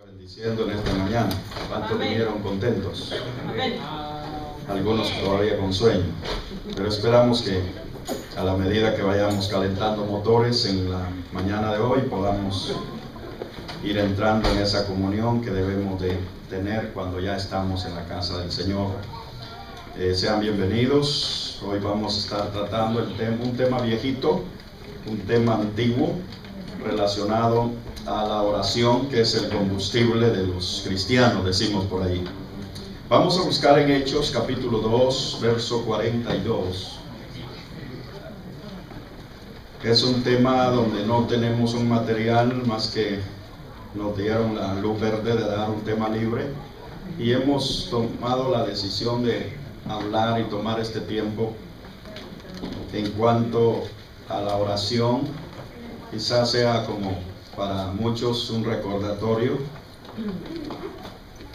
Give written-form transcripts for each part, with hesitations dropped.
Bendiciendo en esta mañana. ¿Cuántos vinieron contentos? Algunos todavía con sueño. Pero esperamos que a la medida que vayamos calentando motores en la mañana de hoy, podamos ir entrando en esa comunión que debemos de tener cuando ya estamos en la casa del Señor. Sean bienvenidos. Hoy vamos a estar tratando un tema viejito, un tema antiguo relacionado a la oración, que es el combustible de los cristianos, decimos por ahí. Vamos a buscar en Hechos capítulo 2, verso 42. Es un tema donde no tenemos un material más que nos dieron la luz verde de dar un tema libre, y hemos tomado la decisión de hablar y tomar este tiempo en cuanto a la oración. Quizás sea como para muchos un recordatorio.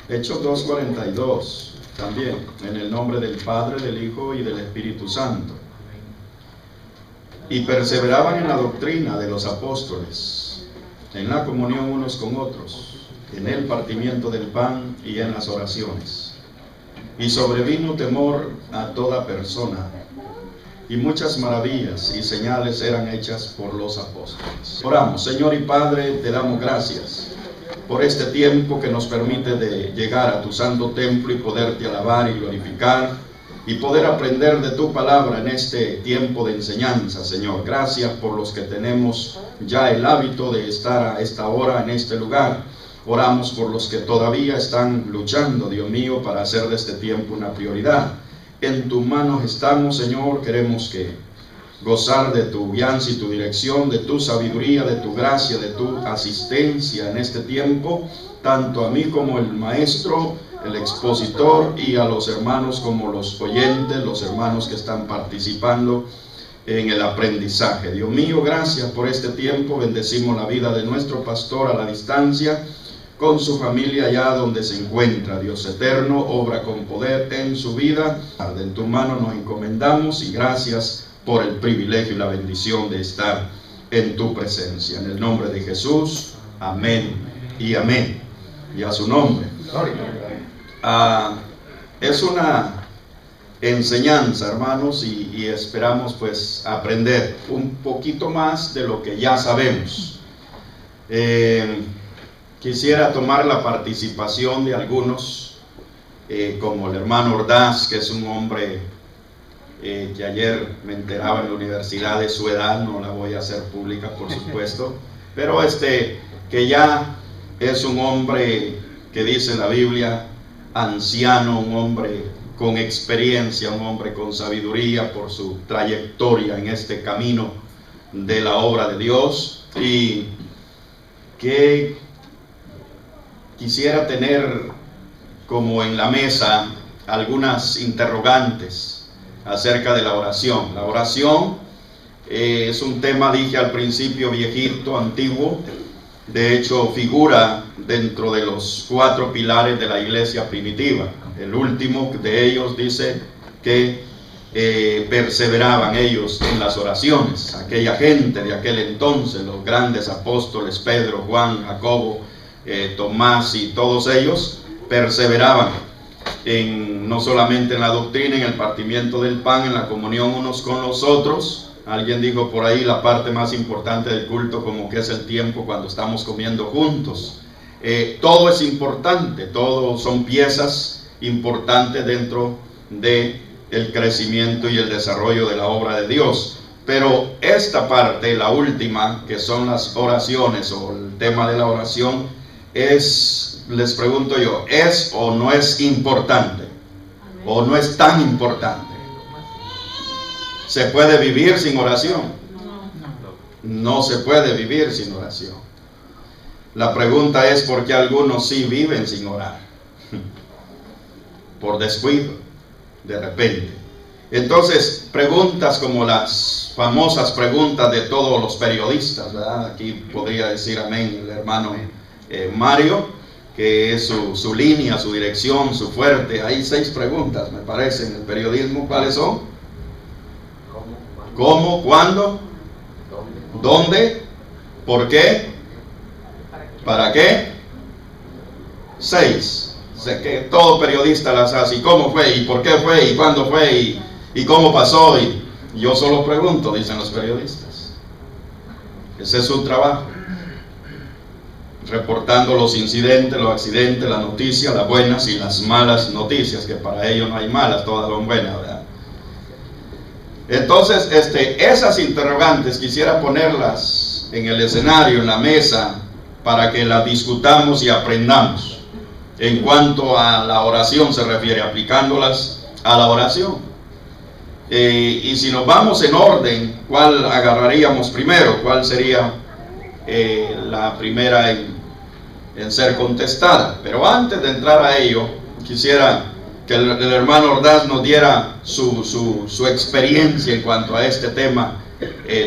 Hechos 2:42 también, en el nombre del Padre, del Hijo y del Espíritu Santo. Y perseveraban en la doctrina de los apóstoles, en la comunión unos con otros, en el partimiento del pan y en las oraciones. Y sobrevino temor a toda persona, y muchas maravillas y señales eran hechas por los apóstoles. Oramos. Señor y Padre, te damos gracias por este tiempo que nos permite de llegar a tu santo templo y poderte alabar y glorificar y poder aprender de tu palabra en este tiempo de enseñanza, Señor. Gracias por los que tenemos ya el hábito de estar a esta hora en este lugar. Oramos por los que todavía están luchando, Dios mío, para hacer de este tiempo una prioridad. En tus manos estamos, Señor. Queremos que gozar de tu guianza y tu dirección, de tu sabiduría, de tu gracia, de tu asistencia en este tiempo, tanto a mí como el maestro, el expositor, y a los hermanos como los oyentes, los hermanos que están participando en el aprendizaje. Dios mío, gracias por este tiempo. Bendecimos la vida de nuestro pastor a la distancia, con su familia allá donde se encuentra. Dios eterno, obra con poder en su vida. En tu mano nos encomendamos, y gracias por el privilegio y la bendición de estar en tu presencia. En el nombre de Jesús, amén y amén. Y a su nombre. Es una enseñanza, hermanos, y esperamos pues aprender un poquito más de lo que ya sabemos. Quisiera tomar la participación de algunos, como el hermano Ordaz, que es un hombre que ayer me enteraba en la universidad de su edad. No la voy a hacer pública, por supuesto, pero que ya es un hombre que dice la Biblia anciano, un hombre con experiencia, un hombre con sabiduría por su trayectoria en este camino de la obra de Dios, y que quisiera tener como en la mesa algunas interrogantes acerca de la oración. La oración es un tema, dije al principio, viejito, antiguo. De hecho, figura dentro de los 4 pilares de la iglesia primitiva. El último de ellos dice que perseveraban ellos en las oraciones. Aquella gente de aquel entonces, los grandes apóstoles, Pedro, Juan, Jacobo, Tomás y todos ellos, perseveraban no solamente en la doctrina, en el partimiento del pan, en la comunión unos con los otros. Alguien dijo por ahí, la parte más importante del culto como que es el tiempo cuando estamos comiendo juntos. Todo es importante, todo son piezas importantes dentro del crecimiento y el desarrollo de la obra de Dios. Pero esta parte, la última, que son las oraciones o el tema de la oración, les pregunto yo, ¿es o no es importante? ¿O no es tan importante? ¿Se puede vivir sin oración? No se puede vivir sin oración. La pregunta es por qué algunos sí viven sin orar. Por descuido, de repente. Entonces, preguntas como las famosas preguntas de todos los periodistas, ¿verdad? Aquí podría decir amén el hermano Mario, que es su línea, su dirección, su fuerte. Hay 6 preguntas, me parece, en el periodismo. ¿Cuáles son? ¿Cómo? ¿Cuándo? ¿Dónde? ¿Por qué? ¿Para qué? 6. Sé que todo periodista las hace. ¿Y cómo fue? ¿Y por qué fue? ¿Y cuándo fue? ¿Y cómo pasó? Y yo solo pregunto, dicen los periodistas. Ese es su trabajo. Reportando los incidentes, los accidentes, las noticias, las buenas y las malas noticias, que para ellos no hay malas, todas son buenas, ¿verdad? Entonces, esas interrogantes quisiera ponerlas en el escenario, en la mesa, para que las discutamos y aprendamos en cuanto a la oración se refiere, aplicándolas a la oración. Y si nos vamos en orden, ¿cuál agarraríamos primero? ¿Cuál sería la primera en ser contestada? Pero antes de entrar a ello, quisiera que el hermano Ordaz nos diera su experiencia en cuanto a este tema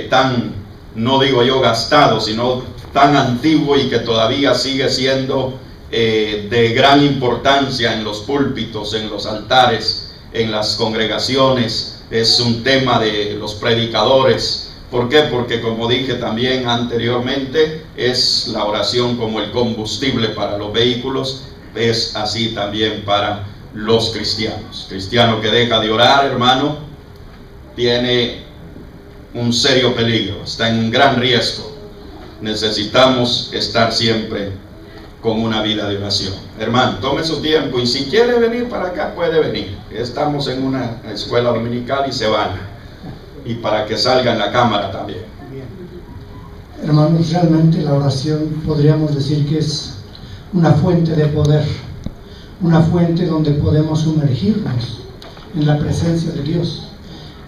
tan, no digo yo gastado, sino tan antiguo y que todavía sigue siendo de gran importancia en los púlpitos, en los altares, en las congregaciones. Es un tema de los predicadores. ¿Por qué? Porque, como dije también anteriormente, es la oración como el combustible para los vehículos, es así también para los cristianos. Cristiano que deja de orar, hermano, tiene un serio peligro, está en un gran riesgo. Necesitamos estar siempre con una vida de oración. Hermano, tome su tiempo y si quiere venir para acá, puede venir. Estamos en una escuela dominical y se van. Y para que salga en la cámara también. Hermanos, realmente la oración podríamos decir que es una fuente de poder, una fuente donde podemos sumergirnos en la presencia de Dios.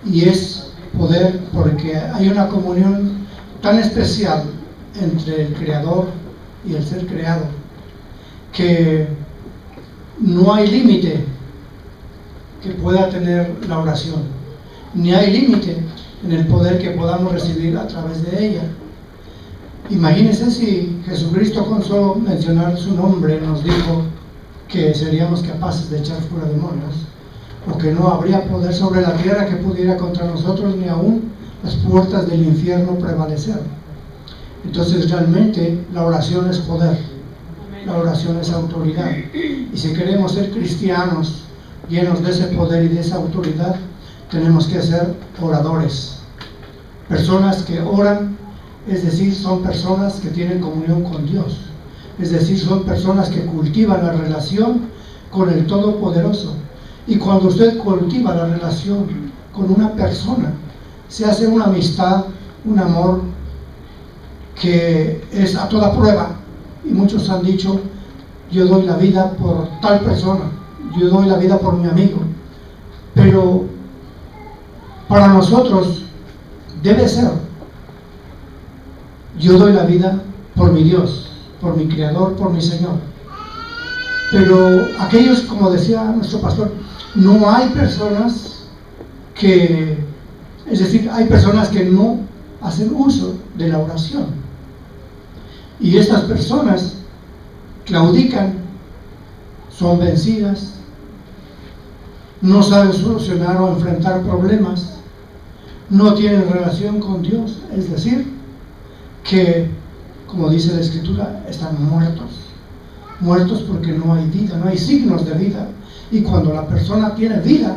Y es poder porque hay una comunión tan especial entre el Creador y el ser creado, que no hay límite que pueda tener la oración, ni hay límite en el poder que podamos recibir a través de ella. Imagínense si Jesucristo, con solo mencionar su nombre, nos dijo que seríamos capaces de echar fuera demonios, o que no habría poder sobre la tierra que pudiera contra nosotros, ni aún las puertas del infierno prevalecer. Entonces realmente la oración es poder, la oración es autoridad, y si queremos ser cristianos llenos de ese poder y de esa autoridad, tenemos que ser oradores, personas que oran, es decir, son personas que tienen comunión con Dios, es decir, son personas que cultivan la relación con el Todopoderoso. Y cuando usted cultiva la relación con una persona, se hace una amistad, un amor que es a toda prueba. Y muchos han dicho: yo doy la vida por tal persona, yo doy la vida por mi amigo. Pero para nosotros debe ser: yo doy la vida por mi Dios, por mi Creador, por mi Señor. Pero aquellos, como decía nuestro pastor, no hay personas que, es decir, hay personas que no hacen uso de la oración. Y estas personas claudican, son vencidas, no saben solucionar o enfrentar problemas, no tienen relación con Dios, es decir, que, como dice la Escritura, están muertos porque no hay vida, no hay signos de vida. Y cuando la persona tiene vida,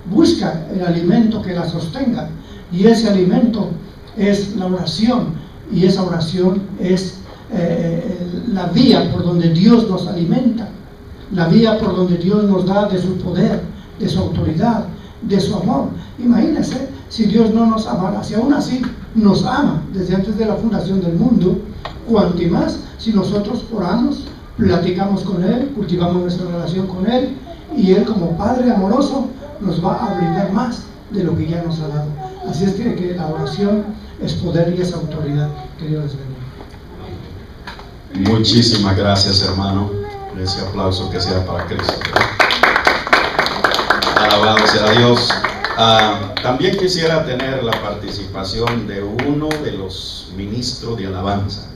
busca el alimento que la sostenga, y ese alimento es la oración, y esa oración es la vía por donde Dios nos alimenta, la vía por donde Dios nos da de su poder, de su autoridad, de su amor. Imagínense si Dios no nos amara, si aún así nos ama desde antes de la fundación del mundo, cuanto más si nosotros oramos, platicamos con Él, cultivamos nuestra relación con Él, y Él, como Padre amoroso, nos va a brindar más de lo que ya nos ha dado. Así es que la oración es poder y es autoridad. Que Dios les bendiga. Muchísimas gracias, hermano. Ese aplauso que sea para Cristo. Alabado sea Dios. También quisiera tener la participación de uno de los ministros de alabanza.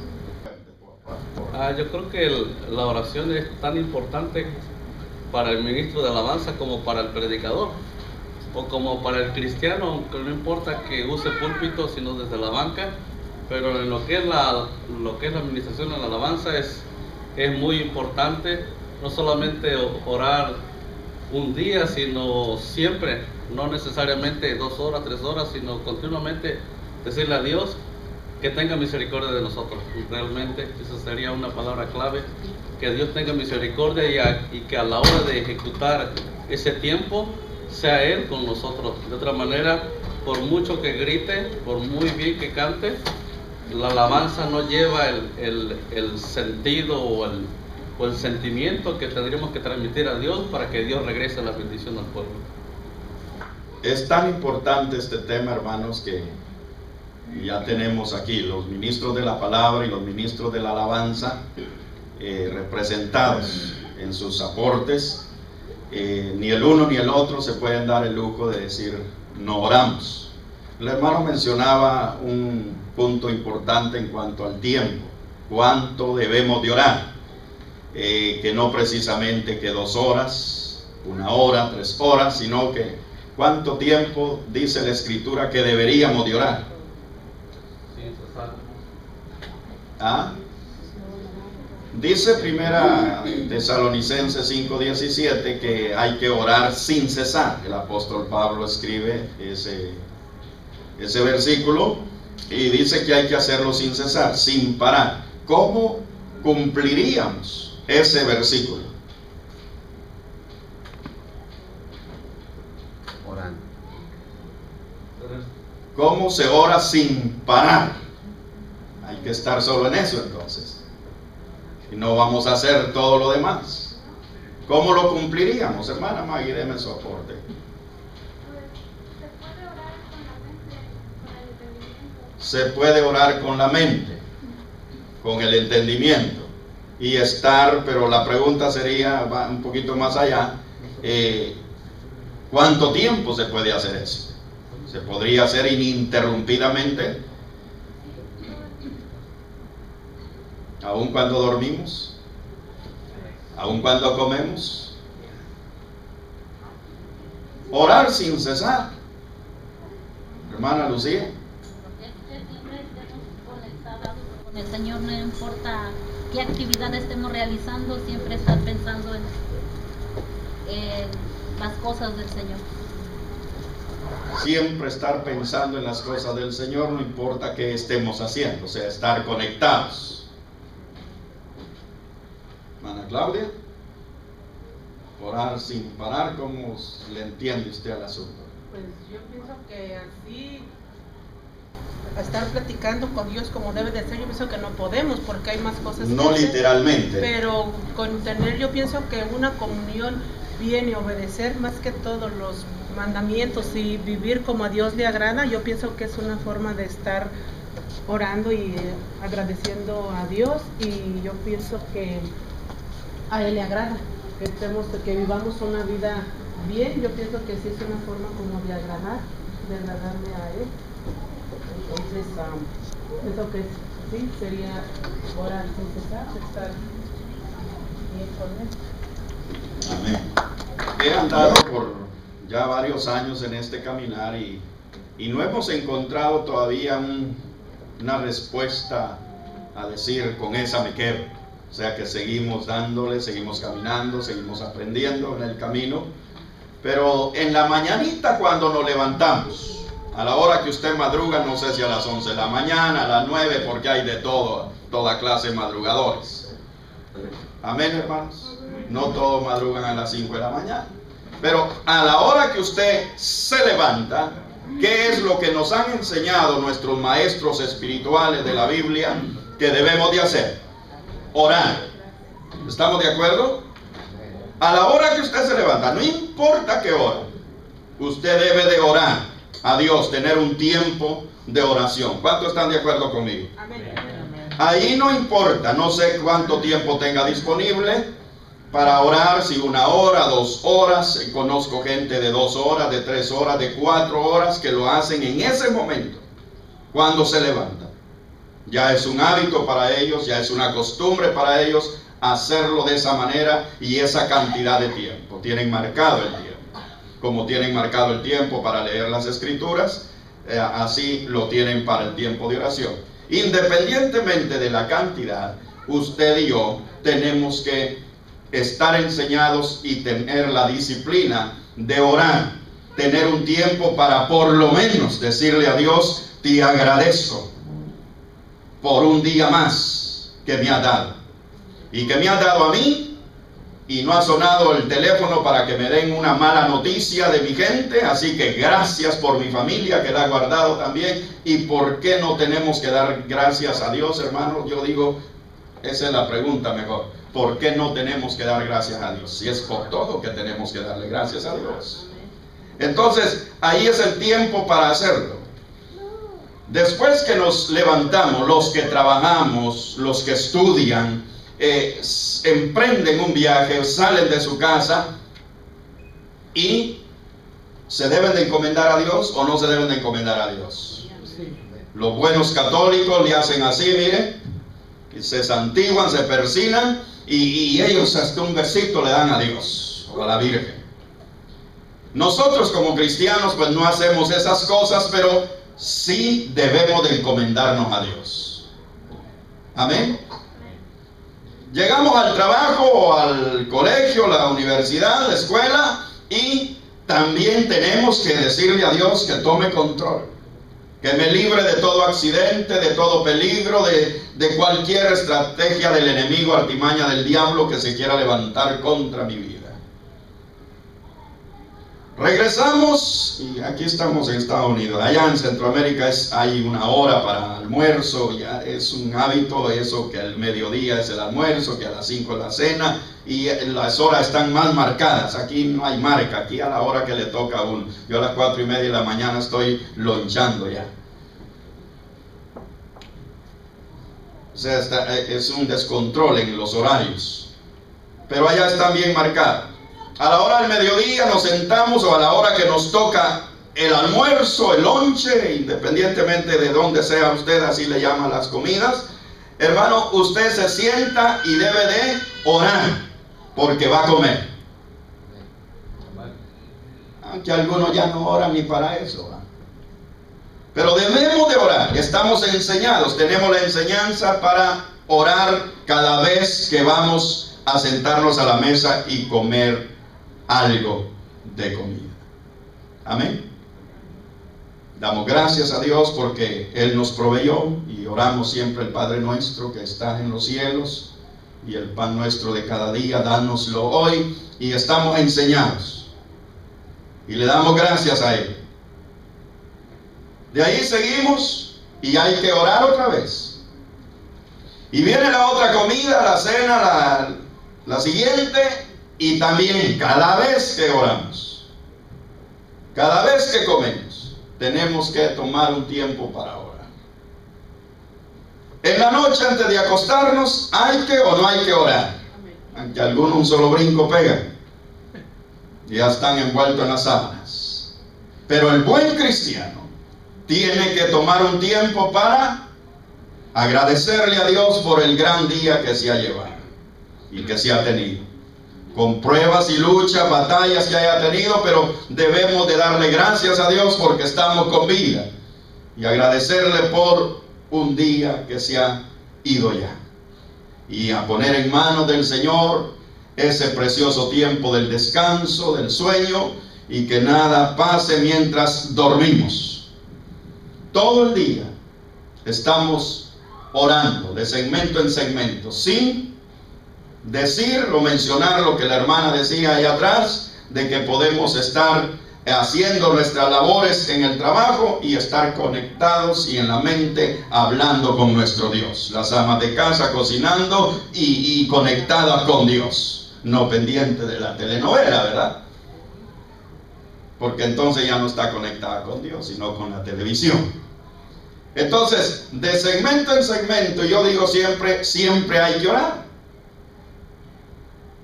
Yo creo que la oración es tan importante para el ministro de alabanza como para el predicador, o como para el cristiano, aunque no importa que use púlpito, sino desde la banca, pero en lo que es la administración de la alabanza es muy importante, no solamente orar un día, sino siempre, no necesariamente 2 horas, 3 horas, sino continuamente decirle a Dios que tenga misericordia de nosotros. Realmente esa sería una palabra clave, que Dios tenga misericordia y que a la hora de ejecutar ese tiempo sea Él con nosotros. De otra manera, por mucho que grite, por muy bien que cante, la alabanza no lleva el sentido o el sentimiento que tendríamos que transmitir a Dios para que Dios regrese la bendición al pueblo. Es tan importante este tema, hermanos, que ya tenemos aquí los ministros de la palabra y los ministros de la alabanza representados en sus aportes. Ni el uno ni el otro se pueden dar el lujo de decir no oramos. El hermano mencionaba un punto importante en cuanto al tiempo, cuánto debemos de orar, que no precisamente que 2 horas, 1 hora, 3 horas, sino que cuánto tiempo dice la Escritura que deberíamos de orar. ¿Ah? Dice primera Tesalonicenses 5:17 que hay que orar sin cesar. El apóstol Pablo escribe ese versículo y dice que hay que hacerlo sin cesar, sin parar. ¿Cómo cumpliríamos ese versículo? Orando. ¿Cómo se ora sin parar? Hay que estar solo en eso entonces. Y no vamos a hacer todo lo demás. ¿Cómo lo cumpliríamos, hermana Maggie? Deme su aporte. Se puede orar con la mente, con el entendimiento y estar, pero la pregunta sería, va un poquito más allá, ¿cuánto tiempo se puede hacer eso? ¿Se podría hacer ininterrumpidamente? ¿Aun cuando dormimos? ¿Aun cuando comemos? Orar sin cesar. Hermana Lucía. Siempre estemos conectados con el Señor, no importa qué actividad estemos realizando, siempre estar pensando en las cosas del Señor. Siempre estar pensando en las cosas del Señor, no importa qué estemos haciendo, o sea, estar conectados. Hermana Claudia, orar sin parar, ¿cómo le entiende usted al asunto? Pues yo pienso que así, estar platicando con Dios como debe de ser, yo pienso que no podemos porque hay más cosas no que hacer, literalmente, pero con tener, yo pienso que una comunión bien y obedecer más que todos los mandamientos y vivir como a Dios le agrada, yo pienso que es una forma de estar orando y agradeciendo a Dios, y yo pienso que a Él le agrada que vivamos una vida bien. Yo pienso que sí es una forma como de agradarle a Él. Entonces pienso que sí sería orar sin cesar, estar bien con Él. amén. He andado por ya varios años en este caminar y no hemos encontrado todavía una respuesta a decir con esa me quedo. O sea que seguimos dándole, seguimos caminando, seguimos aprendiendo en el camino. Pero en la mañanita cuando nos levantamos, a la hora que usted madruga, no sé si a las 11 de la mañana, a las 9, porque hay de toda clase de madrugadores. Amén, hermanos. No todos madrugan a las 5 de la mañana. Pero a la hora que usted se levanta, ¿qué es lo que nos han enseñado nuestros maestros espirituales de la Biblia que debemos de hacer? Orar. ¿Estamos de acuerdo? A la hora que usted se levanta, no importa qué hora, usted debe de orar a Dios, tener un tiempo de oración. ¿Cuántos están de acuerdo conmigo? Amén. Ahí no importa, no sé cuánto tiempo tenga disponible para orar, si 1 hora, 2 horas. Conozco gente de 2 horas, de 3 horas, de 4 horas que lo hacen en ese momento, cuando se levantan. Ya es un hábito para ellos, ya es una costumbre para ellos hacerlo de esa manera y esa cantidad de tiempo. Tienen marcado el tiempo. Como tienen marcado el tiempo para leer las Escrituras, así lo tienen para el tiempo de oración. Independientemente de la cantidad, usted y yo tenemos que estar enseñados y tener la disciplina de orar, tener un tiempo para por lo menos decirle a Dios: te agradezco por un día más que me ha dado, y que me ha dado a mí, y no ha sonado el teléfono para que me den una mala noticia de mi gente, así que gracias por mi familia que la ha guardado también. ¿Y por qué no tenemos que dar gracias a Dios, hermanos? Yo digo, esa es la pregunta mejor. ¿Por qué no tenemos que dar gracias a Dios? Si es por todo que tenemos que darle gracias a Dios. Entonces, ahí es el tiempo para hacerlo. Después que nos levantamos, los que trabajamos, los que estudian, emprenden un viaje, salen de su casa, y ¿se deben de encomendar a Dios o no se deben de encomendar a Dios? Los buenos católicos le hacen así, miren, se santiguan, se persignan, y ellos hasta un besito le dan a Dios o a la Virgen. Nosotros como cristianos pues no hacemos esas cosas, pero sí debemos de encomendarnos a Dios. Amén. Llegamos al trabajo o al colegio, la universidad, la escuela, y también tenemos que decirle a Dios que tome control, que me libre de todo accidente, de todo peligro, de cualquier estrategia del enemigo, artimaña del diablo que se quiera levantar contra mi vida. Regresamos, y aquí estamos en Estados Unidos. Allá en Centroamérica hay una hora para almuerzo, ya es un hábito eso, que al mediodía es el almuerzo, que a las 5 es la cena, y las horas están más marcadas. Aquí no hay marca, aquí a la hora que le toca a uno. Yo a las 4:30 de la mañana estoy lonchando ya. O sea, es un descontrol en los horarios, pero allá están bien marcados. A la hora del mediodía nos sentamos, o a la hora que nos toca el almuerzo, el lonche, independientemente de dónde sea usted, así le llaman las comidas. Hermano, usted se sienta y debe de orar, porque va a comer. Aunque algunos ya no oran ni para eso, ¿eh? Pero debemos de orar. Estamos enseñados, tenemos la enseñanza para orar cada vez que vamos a sentarnos a la mesa y comer algo de comida. Amén. Damos gracias a Dios porque Él nos proveyó, y oramos siempre el Padre nuestro que está en los cielos, y el pan nuestro de cada día, dánoslo hoy, y estamos enseñados y le damos gracias a Él. De ahí seguimos y hay que orar otra vez, y viene la otra comida, la cena, la siguiente. Y también cada vez que oramos, cada vez que comemos, tenemos que tomar un tiempo para orar. En la noche antes de acostarnos, ¿hay que o no hay que orar? Aunque algunos un solo brinco pegan, ya están envueltos en las sábanas. Pero el buen cristiano tiene que tomar un tiempo para agradecerle a Dios por el gran día que se ha llevado y que se ha tenido, con pruebas y luchas, batallas que haya tenido, pero debemos de darle gracias a Dios porque estamos con vida, y agradecerle por un día que se ha ido ya, y a poner en manos del Señor ese precioso tiempo del descanso, del sueño, y que nada pase mientras dormimos. Todo el día estamos orando de segmento en segmento, sin decir o mencionar lo que la hermana decía ahí atrás, de que podemos estar haciendo nuestras labores en el trabajo y estar conectados y en la mente hablando con nuestro Dios. Las amas de casa cocinando y conectadas con Dios, no pendiente de la telenovela, ¿verdad? Porque entonces ya no está conectada con Dios, sino con la televisión. Entonces, de segmento en segmento, yo digo siempre hay que orar.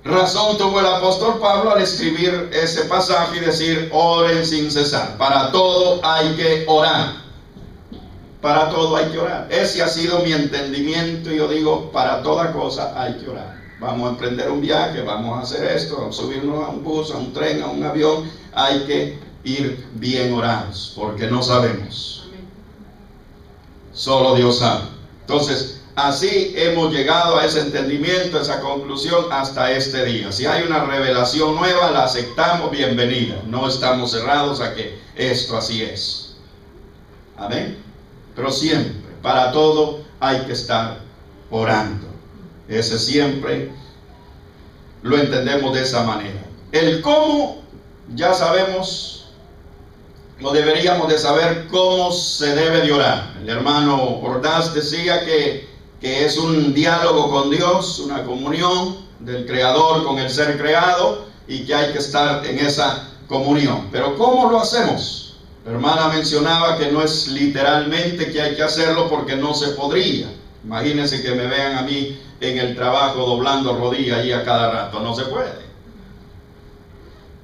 Razón tuvo el apóstol Pablo al escribir ese pasaje y decir: oren sin cesar. Para todo hay que orar. Para todo hay que orar. Ese ha sido mi entendimiento, y yo digo, para toda cosa hay que orar. Vamos a emprender un viaje, vamos a hacer esto, vamos a subirnos a un bus, a un tren, a un avión. Hay que ir bien orados, porque no sabemos. Solo Dios sabe. Entonces, así hemos llegado a ese entendimiento, a esa conclusión hasta este día. Si hay una revelación nueva, la aceptamos, bienvenida. No estamos cerrados a que esto así es. Amén. Pero siempre, para todo hay que estar orando. Ese siempre lo entendemos de esa manera. El cómo, ya sabemos, o deberíamos de saber cómo se debe de orar. El hermano Ordaz decía que es un diálogo con Dios, una comunión del Creador con el ser creado, y que hay que estar en esa comunión. Pero ¿cómo lo hacemos? La hermana mencionaba que no es literalmente que hay que hacerlo, porque no se podría. Imagínense que me vean a mí en el trabajo doblando rodillas ahí a cada rato. No se puede.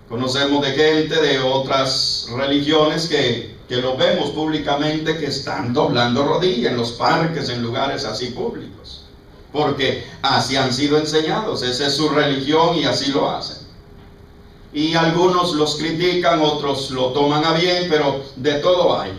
Conocemos de gente de otras religiones que lo vemos públicamente que están doblando rodillas en los parques, en lugares así públicos, porque así han sido enseñados. Esa es su religión y así lo hacen. Y algunos los critican, otros lo toman a bien, pero de todo hay.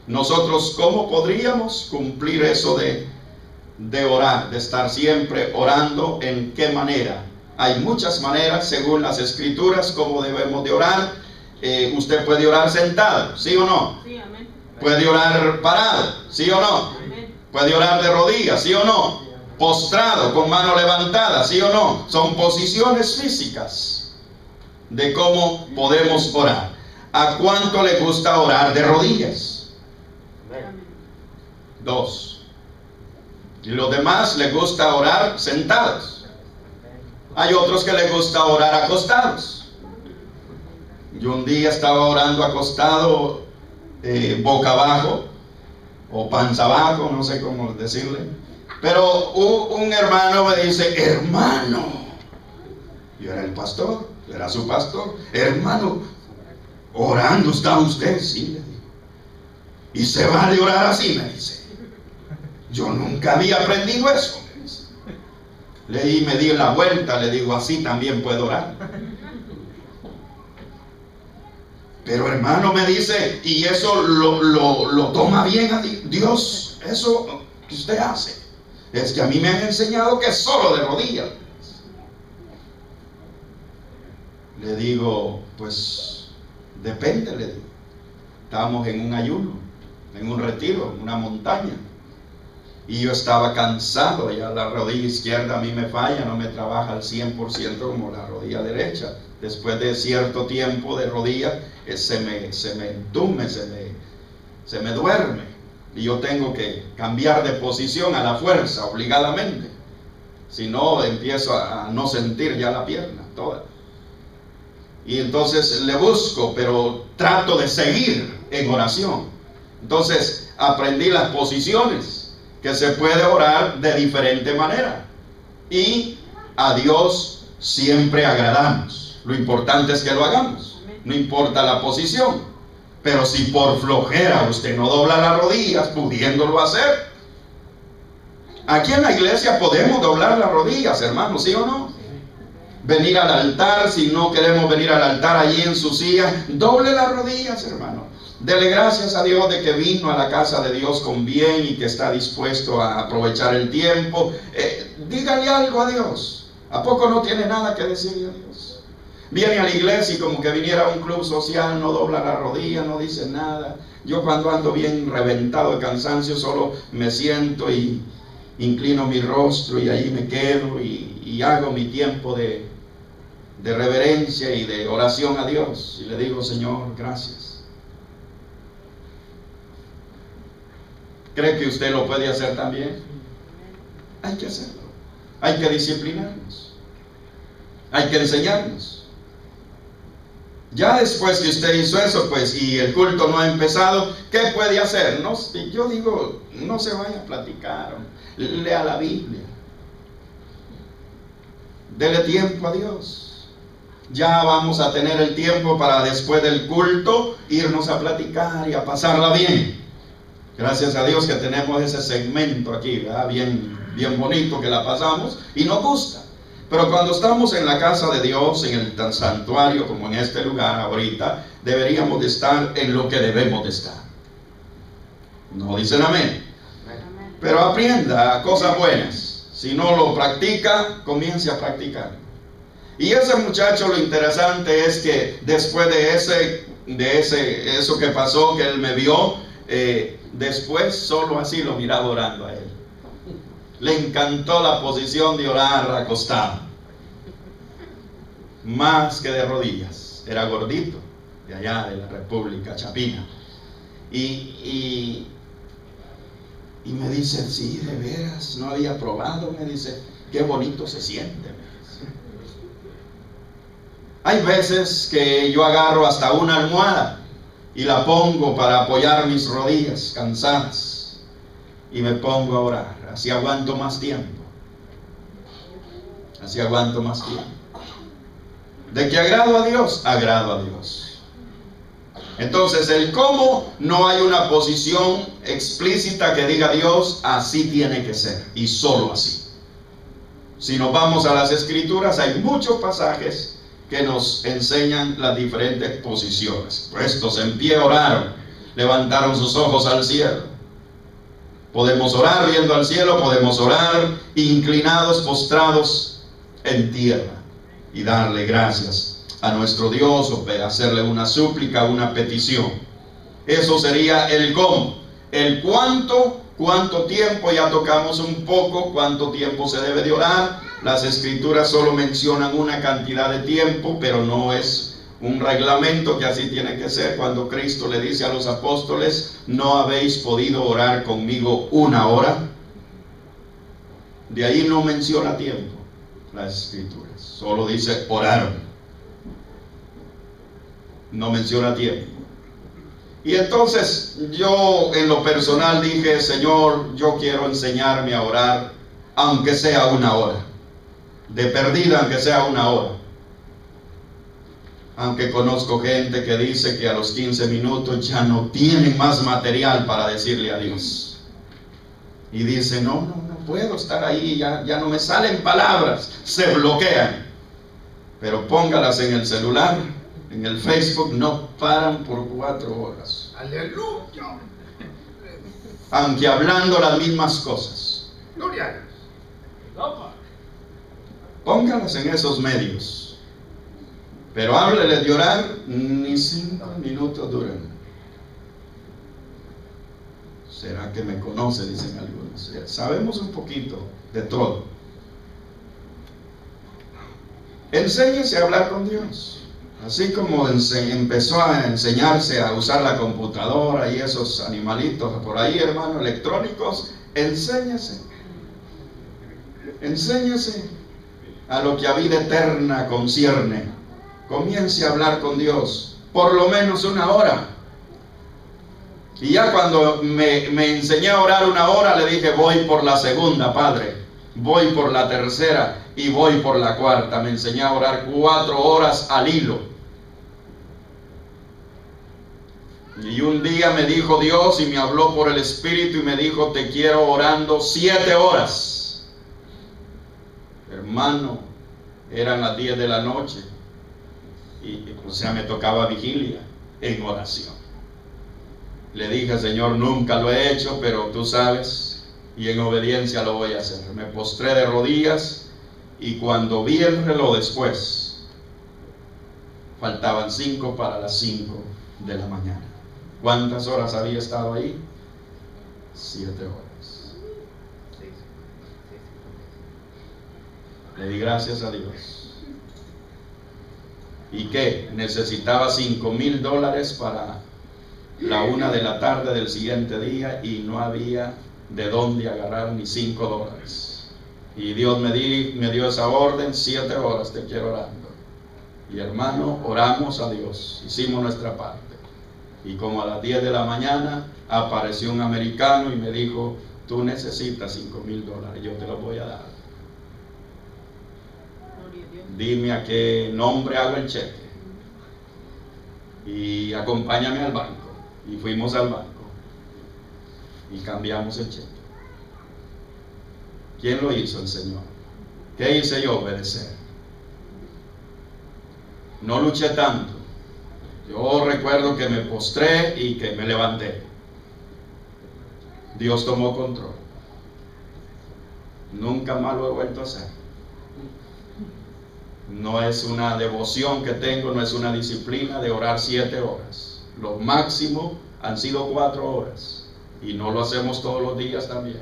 Nosotros, ¿cómo podríamos cumplir eso de orar, de estar siempre orando? ¿En qué manera? Hay muchas maneras según las escrituras cómo debemos de orar. Usted puede orar sentado, ¿sí o no? Sí, amén. Puede orar parado, ¿sí o no? Amén. Puede orar de rodillas, ¿sí o no? Postrado, con mano levantada, ¿sí o no? Son posiciones físicas de cómo podemos orar. ¿A cuánto le gusta orar de rodillas? Dos. Y los demás les gusta orar sentados. Hay otros que les gusta orar acostados. Yo un día estaba orando acostado, boca abajo, o panza abajo, no sé cómo decirle. Pero un hermano me dice, hermano, yo era el pastor, yo era su pastor, hermano, orando está usted, sí, le digo. Y se vale orar así, me dice. Yo nunca había aprendido eso. Me di la vuelta, le digo, así también puedo orar. Pero hermano, me dice, y eso lo toma bien a Dios, eso que usted hace. Es que a mí me han enseñado que es solo de rodillas. Le digo, pues depende, le digo. Estamos en un ayuno, en un retiro, en una montaña. Y yo estaba cansado, ya la rodilla izquierda a mí me falla, no me trabaja al 100% como la rodilla derecha. Después de cierto tiempo de rodilla, se me entume, se me duerme. Y yo tengo que cambiar de posición a la fuerza, obligadamente. Si no, empiezo a no sentir ya la pierna toda. Y entonces le busco, pero trato de seguir en oración. Entonces aprendí las posiciones, que se puede orar de diferente manera, y a Dios siempre agradamos. Lo importante es que lo hagamos, no importa la posición. Pero si por flojera usted no dobla las rodillas, pudiéndolo hacer, aquí en la iglesia podemos doblar las rodillas, hermanos, ¿sí o no? Venir al altar, si no queremos venir al altar allí en su silla, doble las rodillas, hermano. Dele gracias a Dios de que vino a la casa de Dios con bien y que está dispuesto a aprovechar el tiempo. Dígale algo a Dios. ¿A poco no tiene nada que decirle a Dios? Viene a la iglesia y como que viniera a un club social, no dobla la rodilla, no dice nada. Yo cuando ando bien reventado de cansancio, solo me siento y inclino mi rostro y ahí me quedo y hago mi tiempo de reverencia y de oración a Dios. Y le digo, Señor, gracias. ¿Cree que usted lo puede hacer también? Hay que hacerlo. Hay que disciplinarnos. Hay que enseñarnos. Ya después que usted hizo eso, pues, y el culto no ha empezado, ¿qué puede hacer? No, yo digo, no se vaya a platicar. Lea la Biblia. Dele tiempo a Dios. Ya vamos a tener el tiempo para después del culto irnos a platicar y a pasarla bien. Gracias a Dios que tenemos ese segmento aquí, ¿verdad? Bien bonito que la pasamos y nos gusta. Pero cuando estamos en la casa de Dios, en el santuario, como en este lugar ahorita, deberíamos de estar en lo que debemos de estar. ¿No dicen amén? Pero aprenda cosas buenas. Si no lo practica, comience a practicar. Y ese muchacho, lo interesante es que después de eso que pasó, que él me vio, después solo así lo miraba orando a él. Le encantó la posición de orar acostado, más que de rodillas. Era gordito, de allá de la República Chapina. Y me dice, sí, de veras, no había probado. Me dice, qué bonito se siente. Hay veces que yo agarro hasta una almohada y la pongo para apoyar mis rodillas cansadas y me pongo a orar. Así aguanto más tiempo. Así aguanto más tiempo. ¿De qué agrado a Dios? Agrado a Dios. Entonces, el cómo, no hay una posición explícita que diga Dios, así tiene que ser, y solo así. Si nos vamos a las Escrituras, hay muchos pasajes que nos enseñan las diferentes posiciones. Puestos en pie oraron, levantaron sus ojos al cielo. Podemos orar viendo al cielo, podemos orar inclinados, postrados en tierra y darle gracias a nuestro Dios, o hacerle una súplica, una petición. Eso sería el cómo. El cuánto tiempo, ya tocamos un poco cuánto tiempo se debe de orar. Las Escrituras solo mencionan una cantidad de tiempo, pero no es un reglamento que así tiene que ser. Cuando Cristo le dice a los apóstoles, no habéis podido orar conmigo 1 hora, de ahí no menciona tiempo las Escrituras, solo dice oraron, no menciona tiempo. Y entonces yo en lo personal dije, Señor, yo quiero enseñarme a orar, aunque sea 1 hora, de perdida, aunque sea 1 hora. Aunque conozco gente que dice que a los 15 minutos ya no tienen más material para decirle a Dios. Y dice, no puedo estar ahí, ya no me salen palabras, se bloquean. Pero póngalas en el celular, en el Facebook, no paran por 4 horas. Aleluya. Aunque hablando las mismas cosas. Gloria. Póngalas en esos medios. Pero háblele de orar, ni 5 minutos duran. ¿Será que me conoce? Dicen algunos. Sabemos un poquito de todo. Enséñese a hablar con Dios. Así como empezó a enseñarse a usar la computadora y esos animalitos por ahí, hermanos, electrónicos, enséñese. Enséñese a lo que a vida eterna concierne. Comience a hablar con Dios, por lo menos 1 hora. Y ya cuando me enseñé a orar 1 hora, le dije, voy por la segunda, Padre. Voy por la tercera y voy por la cuarta. Me enseñé a orar 4 horas al hilo. Y un día me dijo Dios y me habló por el Espíritu y me dijo, te quiero orando 7 horas. Hermano, eran las 10 de la noche. Y o sea, me tocaba vigilia en oración. Le dije, Señor, nunca lo he hecho, pero tú sabes, y en obediencia lo voy a hacer. Me postré de rodillas y cuando vi el reloj después, faltaban 5 para las 5 de la mañana. ¿Cuántas horas había estado ahí? 7 horas. Le di gracias a Dios. ¿Y qué? Necesitaba $5,000 para la 1 de la tarde del siguiente día y no había de dónde agarrar ni $5. Y Dios me dio esa orden, 7 horas te quiero orando. Y hermano, oramos a Dios, hicimos nuestra parte. Y como a las 10 de la mañana apareció un americano y me dijo, tú necesitas $5,000, yo te los voy a dar. Dime a qué nombre hago el cheque y acompáñame al banco. Y fuimos al banco y cambiamos el cheque. ¿Quién lo hizo? El Señor. ¿Qué hice yo? Obedecer. No luché tanto. Yo recuerdo que me postré y que me levanté. Dios tomó control. Nunca más lo he vuelto a hacer. No es una devoción que tengo, no es una disciplina de orar 7 horas. Lo máximo han sido 4 horas. Y no lo hacemos todos los días también.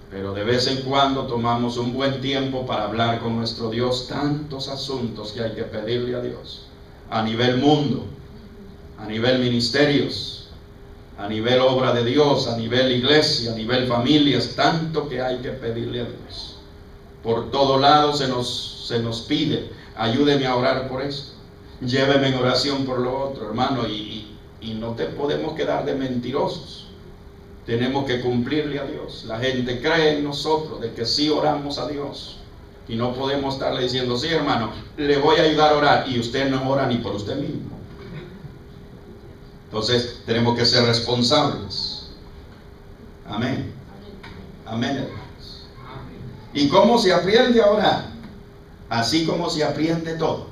Pero de vez en cuando tomamos un buen tiempo para hablar con nuestro Dios. Tantos asuntos que hay que pedirle a Dios. A nivel mundo, a nivel ministerios, a nivel obra de Dios, a nivel iglesia, a nivel familias. Tanto que hay que pedirle a Dios. Por todo lado se nos pide, ayúdeme a orar por esto, lléveme en oración por lo otro, hermano, y no te podemos quedar de mentirosos. Tenemos que cumplirle a Dios. La gente cree en nosotros de que sí oramos a Dios, y no podemos estarle diciendo, sí, hermano, le voy a ayudar a orar, y usted no ora ni por usted mismo. Entonces tenemos que ser responsables. Amén. Amén, hermanos. ¿Y cómo se aprende a orar? Así como se aprende todo.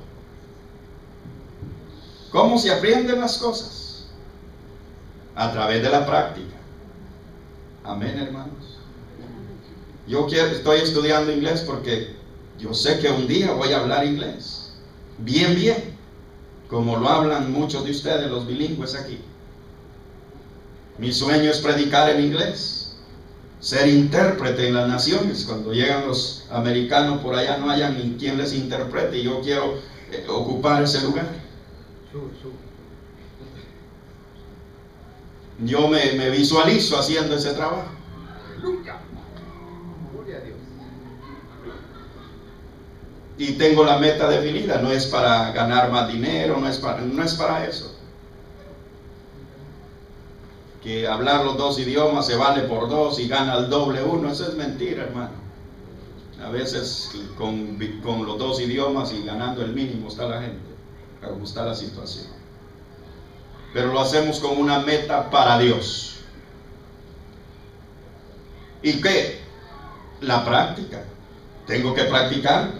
¿Cómo se aprenden las cosas? A través de la práctica. Amén, hermanos. Estoy estudiando inglés porque yo sé que un día voy a hablar inglés. Bien, bien. Como lo hablan muchos de ustedes, los bilingües aquí. Mi sueño es predicar en inglés. Ser intérprete en las naciones. Cuando llegan los americanos por allá no hayan ni quien les interprete, y yo quiero ocupar ese lugar. Yo me visualizo haciendo ese trabajo. Y tengo la meta definida. No es para ganar más dinero, no es para eso. Que hablar los 2 idiomas se vale por 2 y gana el doble uno, eso es mentira, hermano. A veces con los 2 idiomas y ganando el mínimo está la gente, como está la situación. Pero lo hacemos con una meta para Dios. ¿Y qué? La práctica. Tengo que practicar,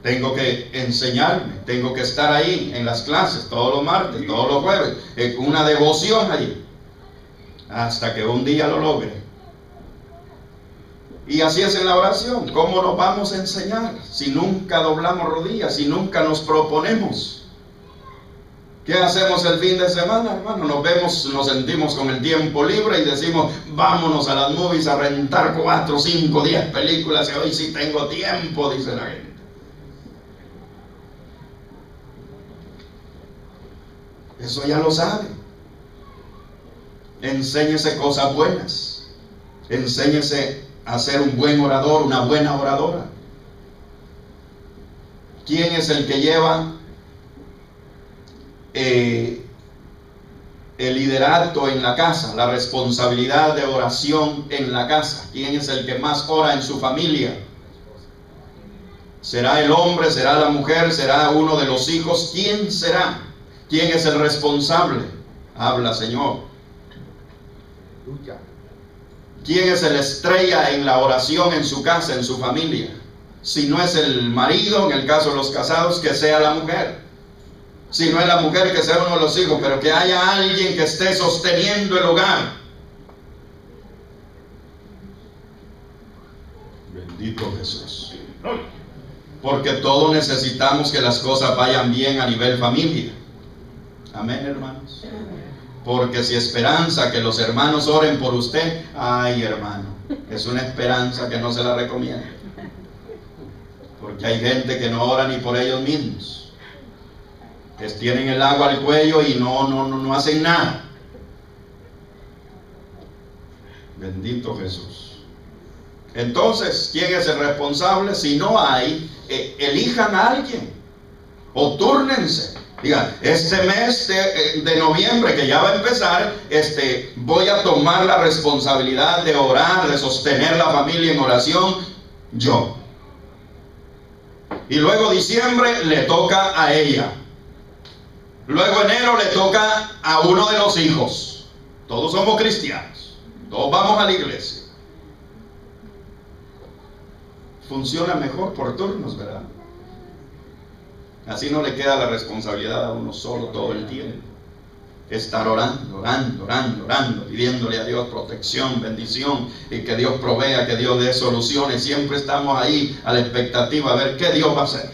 tengo que enseñarme, tengo que estar ahí en las clases todos los martes, todos los jueves, una devoción allí. Hasta que un día lo logre. Y así es en la oración. ¿Cómo nos vamos a enseñar si nunca doblamos rodillas, si nunca nos proponemos? ¿Qué hacemos el fin de semana, hermano? Nos sentimos con el tiempo libre y decimos, vámonos a las movies a rentar 4, 5, 10 películas, y hoy sí tengo tiempo, dice la gente. Eso ya lo sabe. Enséñese cosas buenas. Enséñese a ser un buen orador, una buena oradora. ¿Quién es el que lleva el liderato en la casa, la responsabilidad de oración en la casa? ¿Quién es el que más ora en su familia? ¿Será el hombre? ¿Será la mujer? ¿Será uno de los hijos? ¿Quién será? ¿Quién es el responsable? Habla, Señor. ¿Quién es el estrella en la oración en su casa, en su familia? Si no es el marido, en el caso de los casados, que sea la mujer. Si no es la mujer, que sea uno de los hijos, pero que haya alguien que esté sosteniendo el hogar. Bendito Jesús. Porque todos necesitamos que las cosas vayan bien a nivel familia. Amén, hermanos. Porque si esperanza que los hermanos oren por usted, ay, hermano, es una esperanza que no se la recomiendo. Porque hay gente que no ora ni por ellos mismos. Que tienen el agua al cuello y no hacen nada. Bendito Jesús. Entonces, ¿quién es el responsable? Si no hay, elijan a alguien o túrnense. Diga, este mes de noviembre que ya va a empezar, voy a tomar la responsabilidad de orar, de sostener la familia en oración, yo. Y luego diciembre le toca a ella. Luego enero le toca a uno de los hijos. Todos somos cristianos, todos vamos a la iglesia. Funciona mejor por turnos, ¿verdad? Así no le queda la responsabilidad a uno solo todo el tiempo. estar orando, pidiéndole a Dios protección, bendición, y que Dios provea, que Dios dé soluciones. Siempre estamos ahí a la expectativa a ver qué Dios va a hacer.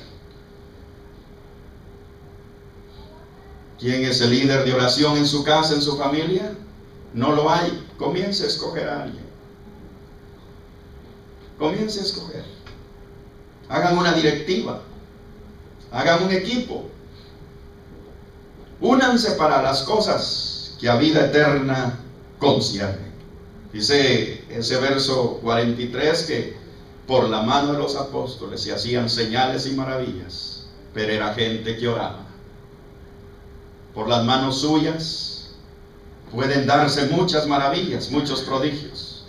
¿Quién es el líder de oración en su casa, en su familia? No lo hay. Comience a escoger a alguien. Comience a escoger. Hagan una directiva. Hagan un equipo. Únanse para las cosas que a vida eterna conciernen. Dice ese verso 43 que por la mano de los apóstoles se hacían señales y maravillas, pero era gente que oraba. Por las manos suyas pueden darse muchas maravillas, muchos prodigios,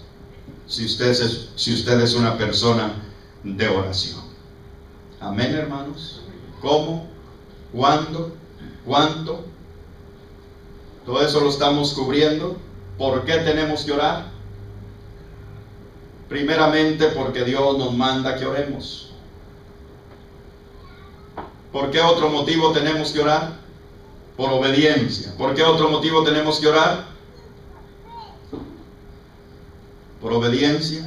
si usted es una persona de oración. Amén, hermanos. ¿Cómo? ¿Cuándo? ¿Cuánto? Todo eso lo estamos cubriendo. ¿Por qué tenemos que orar? Primeramente porque Dios nos manda que oremos. ¿Por qué otro motivo tenemos que orar? Por obediencia. ¿Por qué otro motivo tenemos que orar? Por obediencia.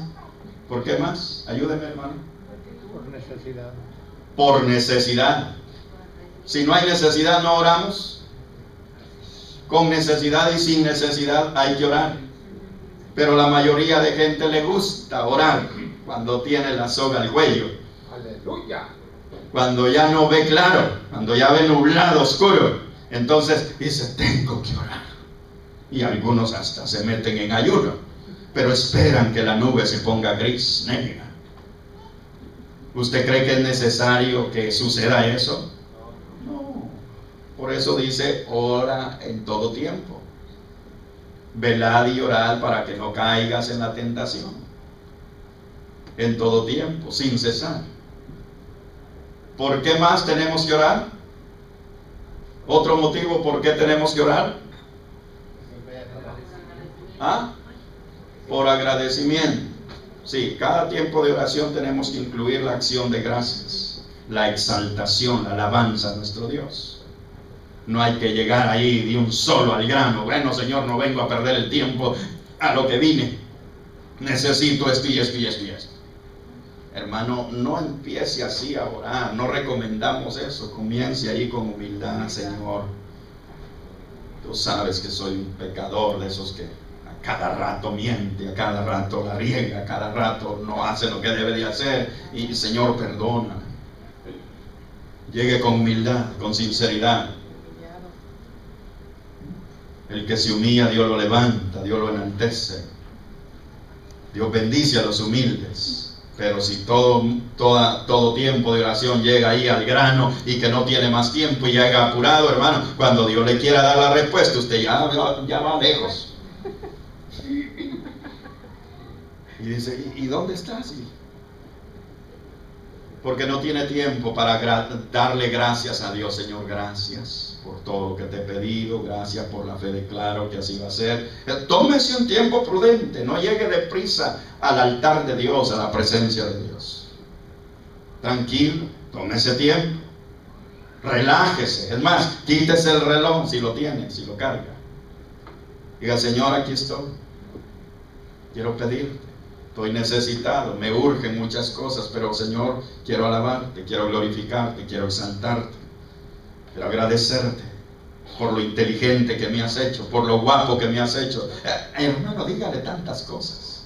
¿Por qué más? Ayúdeme, hermano. Por necesidad. Por necesidad. Si no hay necesidad, no oramos. Con necesidad y sin necesidad hay que orar. Pero la mayoría de gente le gusta orar cuando tiene la soga al cuello. Aleluya. Cuando ya no ve claro, cuando ya ve nublado, oscuro. Entonces dice, tengo que orar. Y algunos hasta se meten en ayuno, pero esperan que la nube se ponga gris, negra. ¿Usted cree que es necesario que suceda eso? No. Por eso dice, ora en todo tiempo. Velad y orad para que no caigas en la tentación. En todo tiempo, sin cesar. ¿Por qué más tenemos que orar? Otro motivo por qué tenemos que orar. ¿Ah? Por agradecimiento. Sí, cada tiempo de oración tenemos que incluir la acción de gracias, la exaltación, la alabanza a nuestro Dios. No hay que llegar ahí de un solo al grano. Bueno, Señor, no vengo a perder el tiempo a lo que vine. Necesito esto y esto y esto y esto. Hermano, no empiece así a orar. No recomendamos eso. Comience ahí con humildad. Señor, tú sabes que soy un pecador de esos que a cada rato miente, a cada rato la riega, a cada rato no hace lo que debe de hacer. Y Señor, perdóname. Llegue con humildad, con sinceridad. El que se humilla, Dios lo levanta, Dios lo enaltece. Dios bendice a los humildes. Pero si todo tiempo de oración llega ahí al grano y que no tiene más tiempo y llega apurado, hermano, cuando Dios le quiera dar la respuesta, usted ya va lejos. Y dice, ¿y dónde estás? Porque no tiene tiempo para darle gracias a Dios. Señor, gracias por todo lo que te he pedido, gracias por la fe, declaro que así va a ser. Tómese un tiempo prudente, no llegue deprisa al altar de Dios, a la presencia de Dios. Tranquilo, tómese tiempo, relájese. Es más, quítese el reloj si lo tiene, si lo carga. Diga, Señor, aquí estoy, quiero pedirte. Estoy necesitado, me urgen muchas cosas, pero Señor, quiero alabarte, quiero glorificarte, quiero exaltarte, quiero agradecerte por lo inteligente que me has hecho, por lo guapo que me has hecho. Hermano, dígale tantas cosas.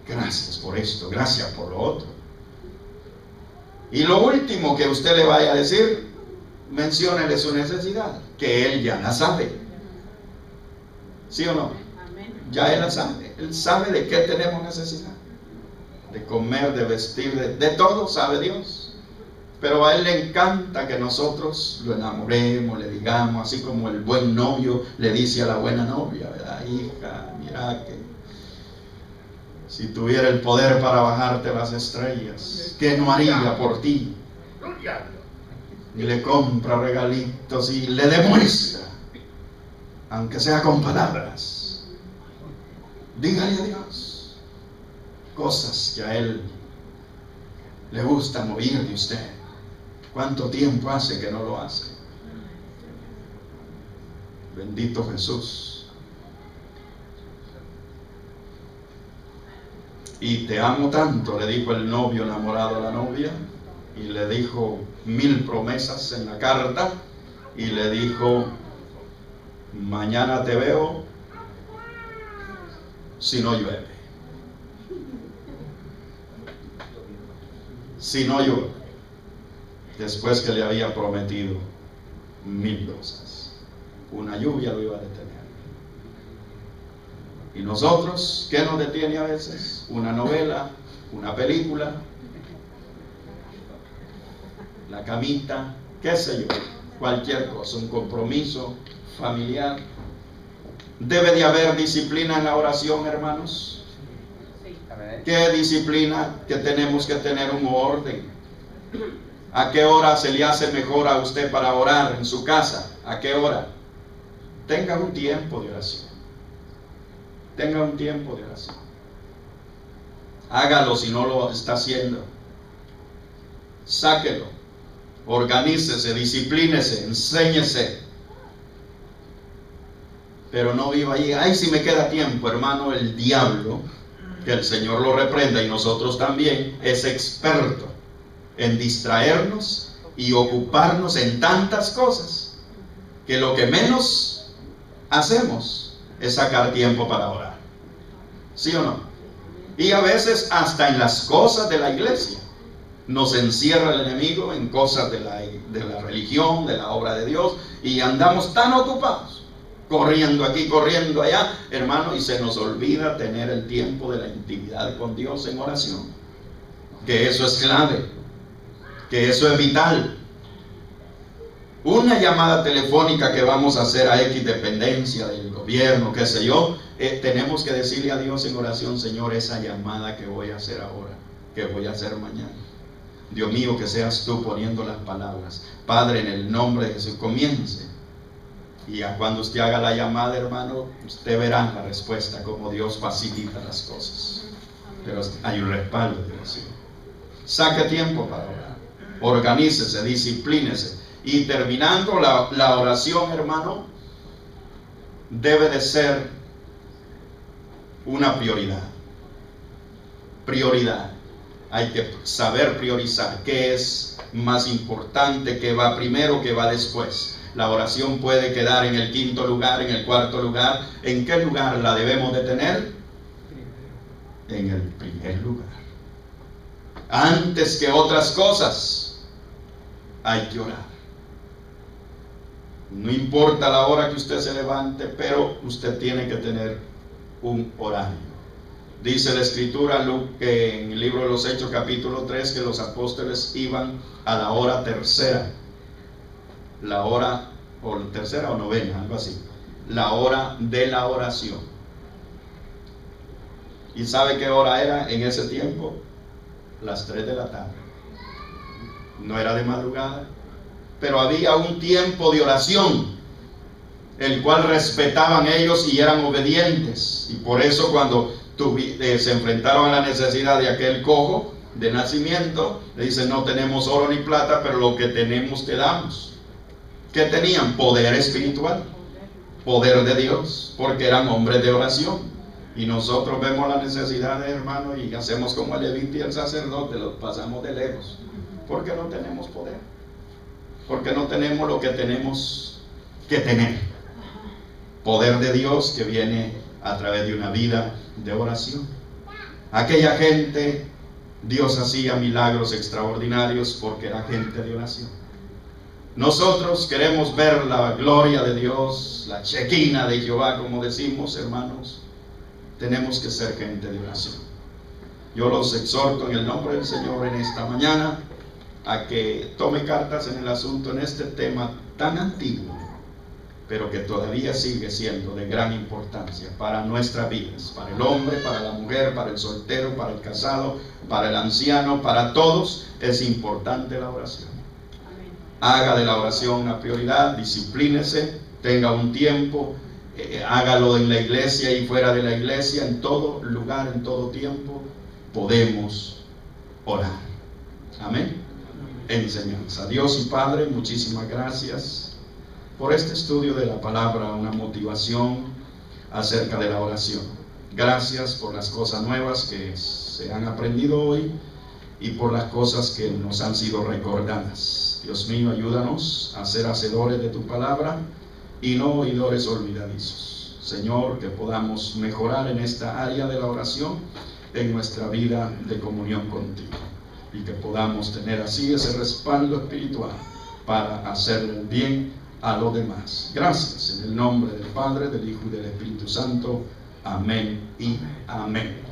Gracias por esto, gracias por lo otro. Y lo último que usted le vaya a decir, menciónele su necesidad, que Él ya la sabe. ¿Sí o no? Ya Él la sabe. Él sabe de qué tenemos necesidad. De comer, de vestir, de todo sabe Dios. Pero a Él le encanta que nosotros lo enamoremos, le digamos, así como el buen novio le dice a la buena novia, ¿verdad? Hija, mira que si tuviera el poder para bajarte las estrellas, ¿qué no haría por ti? Y le compra regalitos y le demuestra, aunque sea con palabras. Dígale a Dios cosas que a Él le gustan oír de usted. ¿Cuánto tiempo hace que no lo hace? Bendito Jesús. Y te amo tanto, le dijo el novio enamorado a la novia, y le dijo 1000 promesas en la carta, y le dijo: mañana te veo si no llueve. Si no llueve. Después que le había prometido 1000 cosas, una lluvia lo iba a detener. Y nosotros, ¿qué nos detiene a veces? Una novela, una película, la camita, qué sé yo, cualquier cosa, un compromiso familiar. Debe de haber disciplina en la oración, hermanos. ¿Qué disciplina? Que tenemos que tener un orden. ¿A qué hora se le hace mejor a usted para orar en su casa? ¿A qué hora? Tenga un tiempo de oración. Tenga un tiempo de oración. Hágalo si no lo está haciendo. Sáquelo. Organícese, disciplínese, enséñese. Pero no viva allí. Ay, si me queda tiempo, hermano. El diablo, que el Señor lo reprenda y nosotros también, es experto en distraernos y ocuparnos en tantas cosas que lo que menos hacemos es sacar tiempo para orar. ¿Sí o no? Y a veces hasta en las cosas de la iglesia nos encierra el enemigo, en cosas de la religión, de la obra de Dios, y andamos tan ocupados, corriendo aquí, corriendo allá, hermano, y se nos olvida tener el tiempo de la intimidad con Dios en oración. Que eso es clave, que eso es vital. Una llamada telefónica que vamos a hacer a X dependencia del gobierno, qué sé yo, tenemos que decirle a Dios en oración: Señor, esa llamada que voy a hacer ahora, que voy a hacer mañana, Dios mío, que seas tú poniendo las palabras. Padre, en el nombre de Jesús, comience. Y a cuando usted haga la llamada, hermano, usted verá la respuesta, como Dios facilita las cosas. Pero hay un respaldo de oración. Saque tiempo para orar. Organícese, disciplínese. Y terminando la oración, hermano, debe de ser una prioridad. Prioridad. Hay que saber priorizar qué es más importante, qué va primero, qué va después. La oración puede quedar en el 5.º lugar, en el 4.º lugar. ¿En qué lugar la debemos de tener? En el primer lugar. Antes que otras cosas, hay que orar. No importa la hora que usted se levante, pero usted tiene que tener un horario. Dice la Escritura que en el libro de los Hechos, capítulo 3, que los apóstoles iban a la hora tercera. La hora, o tercera o novena, algo así. La hora de la oración. ¿Y sabe qué hora era en ese tiempo? Las 3 de la tarde. No era de madrugada, pero había un tiempo de oración, el cual respetaban ellos y eran obedientes. Y por eso cuando se enfrentaron a la necesidad de aquel cojo de nacimiento, le dicen: no tenemos oro ni plata, pero lo que tenemos te damos. ¿Qué tenían? Poder espiritual, poder de Dios, porque eran hombres de oración. Y nosotros vemos la necesidad, hermano, y hacemos como el levita y el sacerdote, los pasamos de lejos, porque no tenemos poder, porque no tenemos lo que tenemos que tener. Poder de Dios que viene a través de una vida de oración. Aquella gente, Dios hacía milagros extraordinarios porque era gente de oración. Nosotros queremos ver la gloria de Dios, la chequina de Jehová, como decimos, hermanos. Tenemos que ser gente de oración. Yo los exhorto en el nombre del Señor en esta mañana a que tome cartas en el asunto, en este tema tan antiguo, pero que todavía sigue siendo de gran importancia para nuestras vidas, para el hombre, para la mujer, para el soltero, para el casado, para el anciano, para todos. Es importante la oración. Haga de la oración una prioridad, disciplínese, tenga un tiempo, hágalo en la iglesia y fuera de la iglesia, en todo lugar, en todo tiempo, podemos orar. Amén. Enseñanza. Dios y Padre, muchísimas gracias por este estudio de la palabra, una motivación acerca de la oración. Gracias por las cosas nuevas que se han aprendido hoy y por las cosas que nos han sido recordadas. Dios mío, ayúdanos a ser hacedores de tu palabra y no oidores olvidadizos. Señor, que podamos mejorar en esta área de la oración en nuestra vida de comunión contigo y que podamos tener así ese respaldo espiritual para hacerle el bien a los demás. Gracias en el nombre del Padre, del Hijo y del Espíritu Santo. Amén y amén.